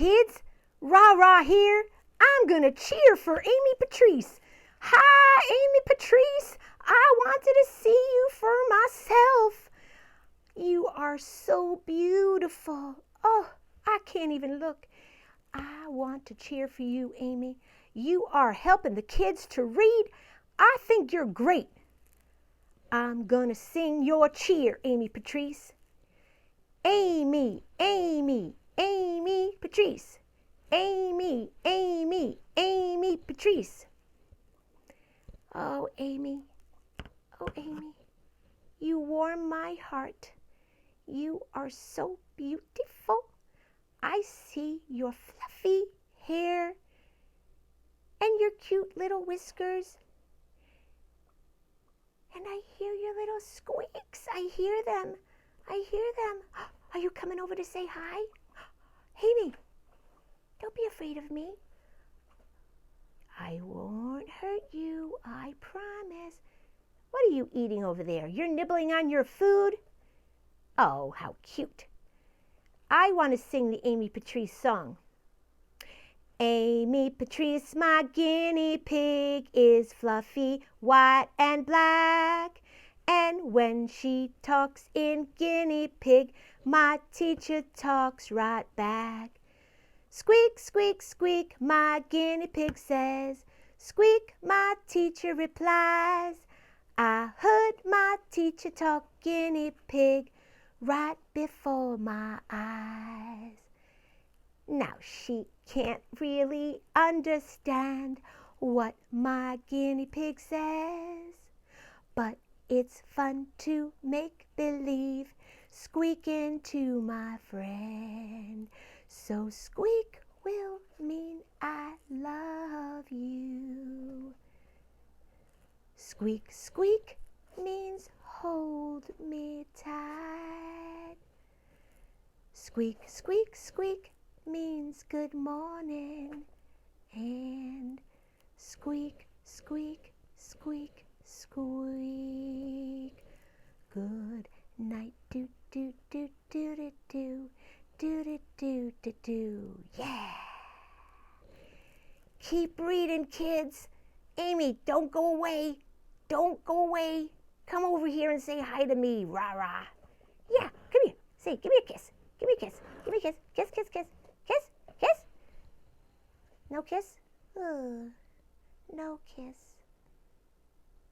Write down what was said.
kids, RahRah here. I'm gonna cheer for Amy Patrice. Hi, Amy Patrice. I wanted to see you for myself. You are so beautiful. Oh, I can't even look. I want to cheer for you, Amy. You are helping the kids to read. I think you're great. I'm gonna sing your cheer, Amy Patrice. Amy, Amy, Amy Patrice. Amy, Amy, Amy Patrice. Oh, Amy. Oh, Amy. You warm my heart. You are so beautiful. I see your fluffy hair and your cute little whiskers. And I hear your little squeaks. I hear them. I hear them. Are you coming over to say hi? Amy, don't be afraid of me. I won't hurt you, I promise. What are you eating over there? You're nibbling on your food? Oh, how cute. I want to sing the Amy Patrice song. Amy Patrice, my guinea pig, is fluffy, white and black. And when she talks in guinea pig, my teacher talks right back. Squeak, squeak, squeak, my guinea pig says. Squeak, my teacher replies. I heard my teacher talk guinea pig right before my eyes. Now she can't really understand what my guinea pig says, but it's fun to make believe squeaking to my friend. So squeak will mean I love you. Squeak, squeak means hold me tight. Squeak, squeak, squeak means good morning. And squeak, squeak, squeak, squeak. Good night, do, do, do, do, do, do. Do, do, do, do, do. Yeah. Keep reading, kids. Amy, don't go away. Don't go away. Come over here and say hi to me, RahRah. Yeah, come here. Say, give me a kiss. Give me a kiss. Give me a kiss. Kiss, kiss, kiss. Kiss, kiss. No kiss? No kiss.